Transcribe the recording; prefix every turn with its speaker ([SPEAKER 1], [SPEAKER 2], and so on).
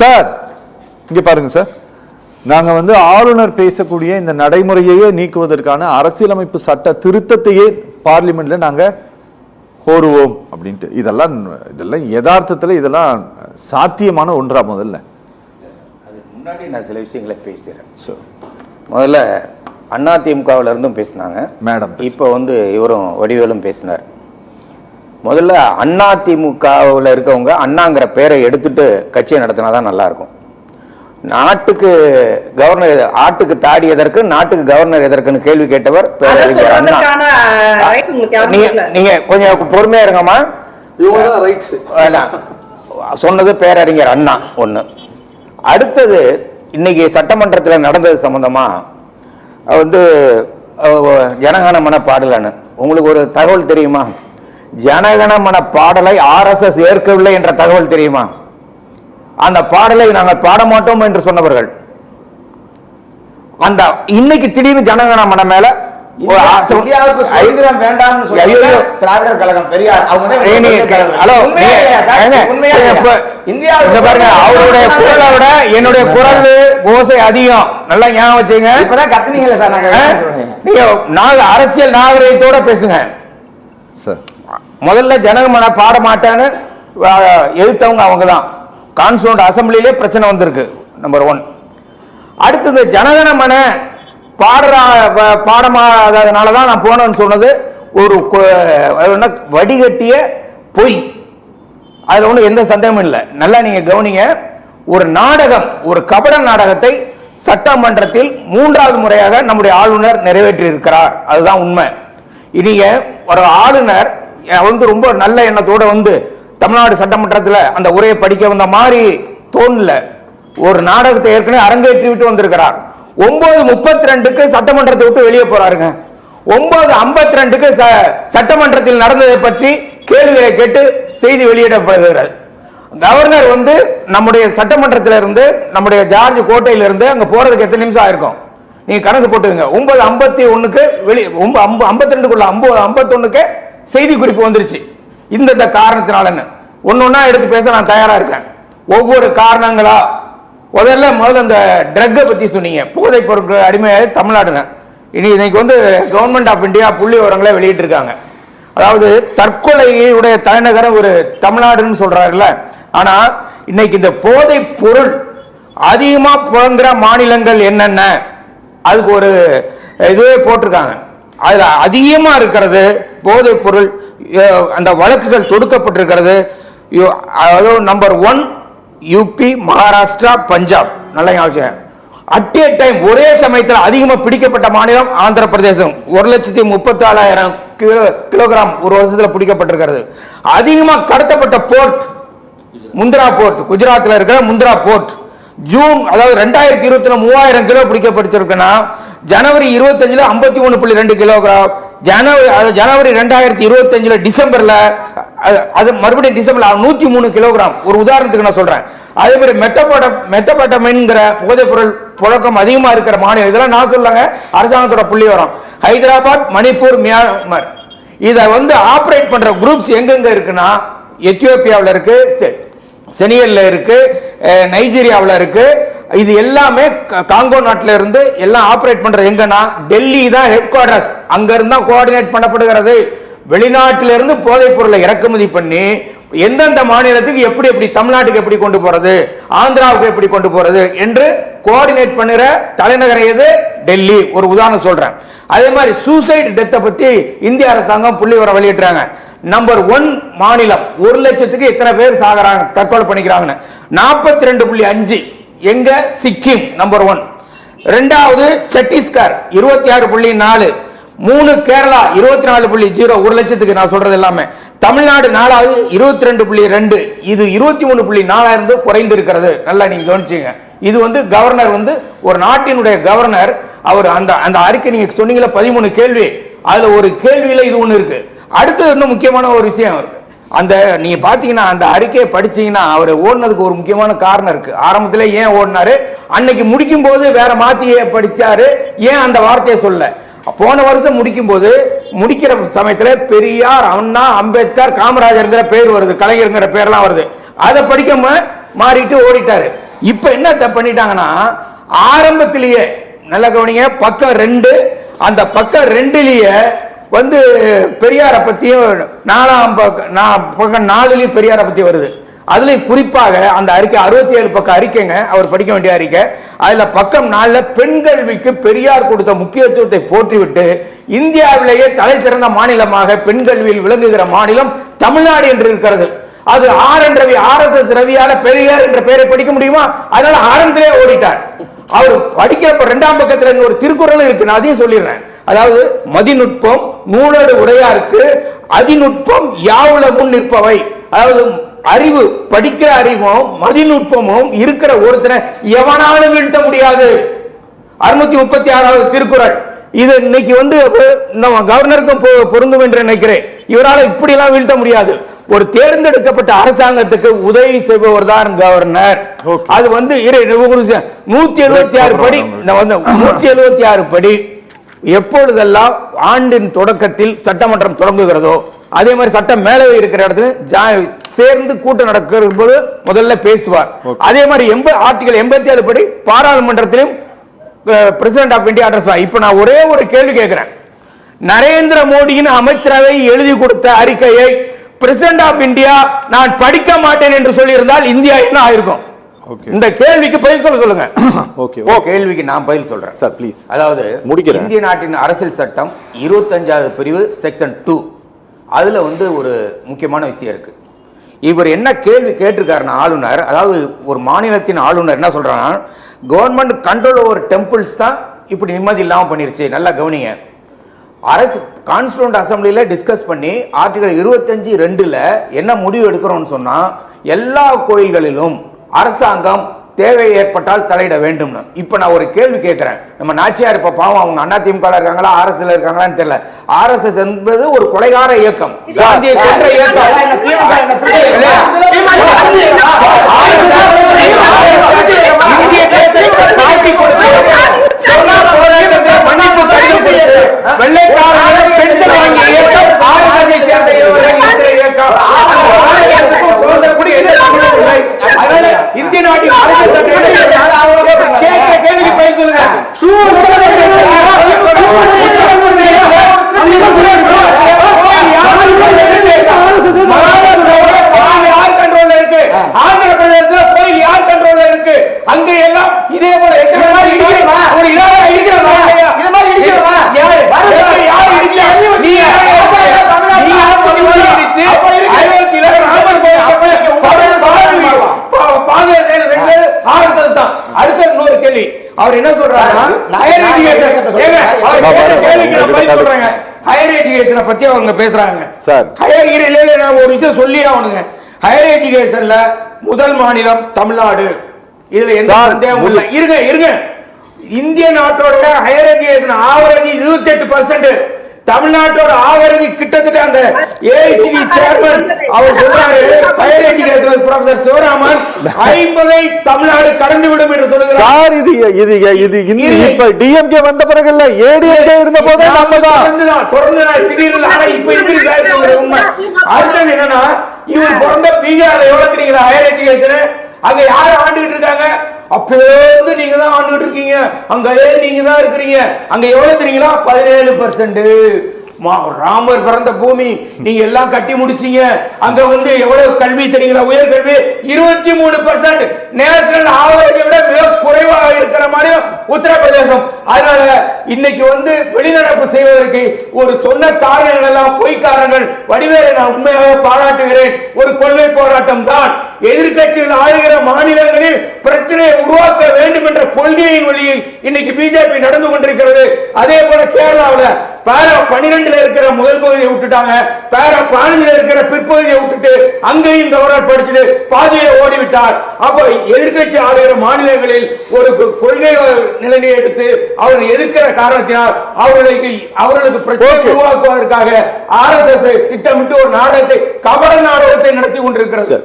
[SPEAKER 1] Sir இங்க பாருங்க sir, நாங்க வந்து ஆளுநர் பேசக்கூடிய இந்த நடைமுறையையே நீக்குவதற்கான அரசியலமைப்பு சட்ட திருத்தத்தையே பார்லிமெண்ட்ல நாங்க கோருவோம் அப்படின்ட்டு. இதெல்லாம் யதார்த்தத்துல இதெல்லாம் சாத்தியமான ஒன்றா? முதல்ல
[SPEAKER 2] அதுக்கு முன்னாடி நான் சில விஷயங்களை பேசுறேன். முதல்ல அதிமுகவில் இருந்தும் பேசினாங்க
[SPEAKER 1] மேடம்,
[SPEAKER 2] இப்போ வந்து இவரும் வடிவேலும் பேசினார். முதல்ல அதிமுகவில் இருக்கவங்க அண்ணாங்கிற பேரை எடுத்துட்டு கட்சியை நடத்தினாதான் நல்லா இருக்கும். நாட்டுக்கு கவர்னர் ஆட்டுக்கு தாடி எதற்கு, நாட்டுக்கு கவர்னர் எதற்குன்னு கேள்வி கேட்டவர் பேரறிஞர் அண்ணா. நீங்க கொஞ்சம் பொறுமையா இருங்கம்மா. சொன்னது பேரறிஞர் அண்ணா ஒண்ணு. அடுத்தது இன்னைக்கு சட்டமன்றத்தில் நடந்தது சம்பந்தமா வந்து ஜனகணமன பாடலான்னு உங்களுக்கு ஒரு தகவல் தெரியுமா? ஜனகணமன பாடலை RSS ஏற்கவில்லை என்ற தகவல் தெரியுமா? அந்த பாடலை நாங்கள் பாட மாட்டோம் என்று சொன்னவர்கள் அந்த இன்னைக்கு திடீர்னு ஜனகணமன மேல
[SPEAKER 3] திராவிடர் கழகம் பெரியார்
[SPEAKER 2] அவருடைய குரலை விட என்னுடைய குரல் ஓசை அதிகம். நல்லா ஞாபகம் வச்சுங்க.
[SPEAKER 3] இப்பதான் கத்துனீங்களா சார்?
[SPEAKER 2] நீங்க அரசியல் நாகரிகத்தோட பேசுங்க. முதல்ல ஜனகணமன பாட மாட்டேன்னு எதிர்த்தவங்க அவங்கதான். கான்ஸ்டிடியூண்ட் அசம்பிளிலே பிரச்சனை வந்திருக்கு. நம்பர் 1. அடுத்தது ஜனகணமன பாடமாதனாலதான் நான் போனேன்னு சொன்னது ஒரு வடிகட்டிய பொய். அதுல ஒண்ணு எந்த சந்தேகமும் இல்லை. நல்லா நீங்க கவனிங்க. ஒரு நாடகம், ஒரு கபட நாடகத்தை சட்டமன்றத்தில் 3வது முறையாக நம்முடைய ஆளுநர் நிறைவேற்றி இருக்கிறார். அதுதான் உண்மை. நீங்க ஒரு ஆளுநர் வந்து ரொம்ப நல்ல எண்ணத்தோட வந்து தமிழ்நாடு சட்டமன்றத்தில் அந்த உரையை படிக்க வந்த மாதிரி தோணல. ஒரு நாடகத்தை ஏற்கனவே அரங்கேற்றி விட்டு வந்திருக்கிறார். 9:32க்கு சட்டமன்றத்தை விட்டு வெளியே போறாருங்க. 9:52க்கு சட்டமன்றத்தில் நடந்ததை பற்றி கேள்விகளை கேட்டு செய்தி வெளியிடப்படுகிறது. கவர்னர் வந்து நம்முடைய சட்டமன்றத்தில் இருந்து நம்முடைய ஜார்ஜ் கோட்டையில இருந்து அங்க போறதுக்கு எத்தனை நிமிஷம் ஆயிருக்கும் நீங்க கணக்கு போட்டுங்க. 9:51க்கு வெளியே 52க்குள்ள 9:51க்கு செய்தி குறிப்பு வந்துருச்சு. இந்த காரணத்தினால ஒன்னொன்னா எடுத்து பேச நான் தயாரா இருக்கேன். ஒவ்வொரு காரணங்களா முதல்ல அந்த ட்ரக்கை பத்தி சொன்னீங்க. போதைப் பொருட்கள் அடிமையாக தமிழ்நாடுங்க. இன்னைக்கு வந்து கவர்மெண்ட் ஆஃப் இந்தியா புள்ளி விவரங்களை வெளியிட்டு இருக்காங்க. அதாவது தற்கொலையுடைய தலைநகரம் ஒரு தமிழ்நாடுன்னு சொல்றாருல்ல. ஆனா இன்னைக்கு இந்த போதைப் பொருள் அதிகமா புழங்குற மாநிலங்கள் என்னென்ன அதுக்கு ஒரு இதுவே போட்டிருக்காங்க. அதுல அதிகமா இருக்கிறது போதைப் பொருள் அந்த வழக்குகள் தொடுக்கப்பட்டிருக்கிறது. அதாவது நம்பர் 1 யூபி, மகாராஷ்டிரா, பஞ்சாப். நல்லா ஞாபகம். அட் ஏ டைம் ஒரே சமயத்தில் அதிகமா பிடிக்கப்பட்ட மாநிலம் ஆந்திர பிரதேசம். 1,34,000 கிலோகிராம் ஒரு வருஷத்தில் பிடிக்கப்பட்டிருக்கிறது. அதிகமா கடத்தப்பட்ட போர்ட் முந்திரா போர்ட், குஜராத்தில் இருக்கிற முந்திரா போர்ட். ஜூன் அதாவது 2020 3,000 கிலோ பிடிக்கப்பட்டிருக்குன்னா ஜனவரி 25 53.2 கிலோகிராம். ஜனவரி 2025 டிசம்பர்ல அது மறுபடியும் டிசம்பர்ல 103 கிலோகிராம். ஒரு உதாரணத்துக்கு நான் சொல்றேன். அதே மாதிரி மெத்தபட்டமின்ங்கிற போதைப் பொருள் புழக்கம் அதிகமா இருக்கிற மாநிலம் இதெல்லாம் நான் சொல்லுங்க அரசாங்கத்தோட புள்ளி வரும். ஹைதராபாத், மணிப்பூர், மியான்மர். இதை வந்து ஆபரேட் பண்ற குரூப்ஸ் எங்கெங்க இருக்குன்னா எத்தியோப்பியாவில் இருக்கு, செனியல்ல இருக்கு, நைஜீரியாவில் இருக்கு. இது எல்லாமே காங்கோ நாட்டில இருந்து எல்லாம் ஆபரேட் பண்றது எங்கன்னா டெல்லி தான் ஹெட் குவார்டர்ஸ். அங்க இருந்தா கோஆர்டினேட் பண்ணப்படுகிறது. வெளிநாட்டிலிருந்து போதைப் பொருளை இறக்குமதி பண்ணி எந்தெந்த மாநிலத்துக்கு எப்படி எப்படி, தமிழ்நாட்டுக்கு எப்படி கொண்டு போறது, ஆந்திராவுக்கு எப்படி கொண்டு போறது என்று கோஆர்டினேட் பண்ணுற தலைநகரம் எது? டெல்லி. ஒரு உதாரணம் சொல்றேன். அதே மாதிரி சூசைட் டெத்தை பத்தி இந்திய அரசாங்கம் புள்ளி விவரம் வெளியிட்டாங்க. நம்பர் 1 மாநிலம் 1 லட்சத்துக்கு எத்தனை பேர் சாகுறாங்க, தற்கொலை பண்ணிக்கிறாங்க. 42.5 எங்க? சிக்கிம் நம்பர் 1. 2வது சத்தீஸ்கர் 26.4. 3 கேரளா 24.0 1 லட்சத்துக்கு. நான் சொல்றது எல்லாமே. தமிழ்நாடு 4வது 22.2. இது 23.4 குறைந்து இருக்கிறது. நல்லா நீங்க கவனிச்சீங்க. இது வந்து கவர்னர் வந்து ஒரு நாட்டினுடைய கவர்னர் அவர் அந்த அறிக்கை நீங்க சொன்னீங்களா 13 கேள்வி, அதுல ஒரு கேள்வியில இது ஒண்ணு இருக்கு. அடுத்து இன்னும் முக்கியமான ஒரு விஷயம் இருக்கு. அந்த நீங்க பாத்தீங்கன்னா அந்த அறிக்கையை படிச்சீங்கன்னா அவர் ஓடுனதுக்கு ஒரு முக்கியமான காரணம் இருக்கு. ஆரம்பத்திலே ஏன் ஓடினாரு, அன்னைக்கு முடிக்கும் போது வேற மாத்தியே படிச்சாரு, ஏன் அந்த வார்த்தையை சொல்ல. போன வருஷம் முடிக்கும் போது முடிக்கிற சமயத்துல பெரியார், அண்ணா, அம்பேத்கர், காமராஜர்ங்கிற பேர் வருது, கலைஞர்ங்கிற பேர்லாம் வருது. அதை படிக்காம மாறிட்டு ஓடிட்டாரு. இப்ப என்ன பண்ணிட்டாங்கன்னா ஆரம்பத்திலேயே நல்ல கவனிங்க, பக்கம் 2 அந்த பக்கம் 2லயே வந்து பெரியாரை பத்தியும் 4லயும் பெரியாரை பத்தி வருது. அதுலயும் குறிப்பாக அந்த அறிக்கை 67 பக்கம் அறிக்கைங்க, அவர் படிக்க வேண்டிய அறிக்கை. அதுல பக்கம் 4 பெண் கல்விக்கு பெரியார் கொடுத்த முக்கியத்துவத்தை போற்றிவிட்டு இந்தியாவிலேயே தலை சிறந்த மாநிலமாக பெண் கல்வியில் விளங்குகிற மாநிலம் தமிழ்நாடு என்று இருக்கிறது. அது RN ரவி, RSS ரவியால பெரியார் என்ற பெயரை படிக்க முடியுமா? அதனால ஆரம்பத்திலே ஓடிட்டார். அவர் படிக்கிறப்ப 2ஆம் பக்கத்துல ஒரு திருக்குறள் இருக்கு, நான் அதையும் சொல்லிடுறேன். அதாவது மதிநுட்பம் நூலோடு உடையாருக்கு அதிநுட்பம் யாவுல முன் நிற்பவை. அதாவது அறிவு, படிக்கிற அறிவும் மதிநுட்பமும் இருக்கிற ஒருத்தனை எவனாலும் வீழ்த்த முடியாது. 636வது திருக்குறள். இது இன்னைக்கு வந்து கவர்னருக்கும் பொருந்தும் என்று நினைக்கிறேன். இவரால் இப்படி எல்லாம் வீழ்த்த முடியாது. ஒரு தேர்ந்தெடுக்கப்பட்ட அரசாங்கத்துக்கு உதவி செய்பவர் தான் கவர்னர். அது வந்து 176 படி 176 படி எப்பொழுதெல்லாம் ஆண்டின் தொடக்கத்தில் சட்டமன்றம் தொடங்குகிறதோ அதே மாதிரி சட்டம் மேலவை இருக்கிற இடத்துல சேர்ந்து கூட்டம் நடக்கிற போது முதல்ல பேசுவார். அதே மாதிரி ஆர்டிகல் 87 படி பாராளுமன்றத்திலும் பிரசிடென்ட் ஆஃப் இந்தியா அட்ரஸ். இப்ப நான் ஒரே ஒரு கேள்வி கேட்கிறேன். நரேந்திர மோடியின் அமைச்சரவை எழுதி கொடுத்த அறிக்கையை பிரசிடென்ட் ஆஃப் இந்தியா நான் படிக்க மாட்டேன் என்று சொல்லி இருந்தால் இந்தியா என்ன ஆயிருக்கும்? இந்த கேள்விக்கு பதில் சொல்லுங்க. கேள்விக்கு நான் பதில் சொல்றேன் சார், ப்ளீஸ். அதாவது இந்திய நாட்டின் அரசியல் சட்டம் 25வது பிரிவு செக்ஷன் 2 அதுல வந்து ஒரு முக்கியமான விஷயம் இருக்கு. இவர் என்ன கேள்வி கேட்டிருக்காருன்னா, ஆளுநர், அதாவது ஒரு மாநிலத்தின் ஆளுநர் என்ன சொல்றாங்கன்னா, கவர்மெண்ட் கண்ட்ரோல் ஓவர் டெம்பிள்ஸ் தான் இப்படி நிம்மதி இல்லாம பண்ணிருச்சு. நல்லா கவனிங்க. அரசு கான்ஸ்டிடியூண்ட் அசம்பிளில டிஸ்கஸ் பண்ணி ஆர்டிகல் 25(2)ல என்ன முடிவு எடுக்கிறோம்னு சொன்னா, எல்லா கோயில்களிலும் அரசாங்கம் தேவை ஏற்பட்டால் தலையிட வேண்டும். இப்ப நான் ஒரு கேள்வி கேட்கிறேன். நம்ம நாச்சியார் இப்ப பாவம், அவங்க அதிமுக இருக்காங்களா RSS இருக்காங்களான்னு தெரியல. RSS என்பது ஒரு கொலைகார இயக்கம், காந்தியை கொன்ற இயக்கம். வெள்ளைக்காரர்கள் பென்ஷன் வாங்கிய இயக்கம் RSS சேர்ந்த இயக்கம். இந்திய நாட்டின் அரசியல் கேள்விக்கு பதில் சொல்லுங்க. யார் கண்ட்ரோல்ல இருக்கு? ஆந்திர பிரதேசல கோயில் யார் கண்ட்ரோல்ல இருக்கு? அங்க எல்லாம் இதே போல ஒரு இலாகா இடிக்கிறதா? இது மாதிரி இடிக்கிறதா? யார் இடிச்சா? நீ அடுத்த இன்னொரு கேள்வி. அவர் என்ன சொல்றாருன்னா, ஹையர் எஜுகேஷனை பத்தி அவங்க பேசுறாங்க. ஹையர் நான் ஒரு விஷயம் சொல்லி ஆகணுங்க. ஹையர் எஜுகேஷன்ல முதல் மாநிலம் தமிழ்நாடு. இதுல எந்த சந்தேகமும் இல்லை. இருங்க. இந்திய நாட்டோட ஹையர் எஜுகேஷன் ஆவரேஜ் 28%. தமிழ்நாட்டோட ஆவரேஜ் கிட்டத்தட்ட அந்த ஏஐசிடி சேர்மன் அவர் சொல்றாரு, higher education professor Sivaraman 50 Tamil Nadu கடந்து விடும் என்று சொல்லுகிறார். சார் இது இப்ப டிஎம்கே வந்த பிறகு இல்ல, ஏடிஎம்கே இருந்த போதே நம்ம தான் தொடர்ந்து திடீர்னு ஆனா இப்ப இன்க்ரீஸ் ஆயிருக்கு உண்மை. அடுத்தது என்னன்னா, இவர் பிறந்த பீகார்ல எவ்வளவு தெரியுங்களா ஹையர் எஜுகேஷன்? அங்க யாரு ஆண்டுகிட்டு இருக்காங்க? அப்போ நீங்க தான் ஆண்டுகிட்டு இருக்கீங்க. அங்க நீங்க தான் இருக்கிறீங்க. அங்க எவ்வளவு தெரியுங்களா? 17%. ராமர் பிறந்த பூமி, நீங்க எல்லாம் கட்டி முடிச்சீங்க. அங்க வந்து எவ்வளவு கல்வி தெரியுங்களா? உயர்கல்வி 23%. நேஷனல் ஆவரேஜை விட மிக குறைவாக இருக்கிற மாதிரி உத்தரப்பிரதேசம். அதனால இன்னைக்கு வந்து வெளிநடப்பு செய்வதற்கு ஒரு சொன்ன காரணங்கள் எல்லாம் பொய்க்காரங்கள். வடிவேலை நான் உண்மையாக பாராட்டுகிறேன். ஒரு கொள்கை போராட்டம் தான். எதிர்கட்சிகள் ஆளுகிற மாநிலங்களில் பிரச்சனையை உருவாக்க வேண்டும் என்ற கொள்கையின் வழியில் இன்னைக்கு பிஜேபி நடந்து கொண்டிருக்கிறது. அதே போல கேரளாவில் பேரா 12 இருக்கிற முதல் பகுதியை விட்டுட்டாங்க. பேரா 15 இருக்கிற பிற்பகுதியை விட்டுட்டு அங்கேயும் கவர்னர் படிச்சுட்டு பாதியை ஓடிவிட்டார். அப்ப எதிர்கட்சி ஆளுகிற மாநிலங்களில் ஒரு கொள்கை நிலையை எடுத்து அவர்கள் எதிர்க்கிற காரணத்தினால் அவர்களுக்கு பிரச்சனை உருவாக்குவதற்காக RSS திட்டமிட்டு ஒரு நாடகத்தை, கபட நாடகத்தை நடத்தி கொண்டிருக்கிறது.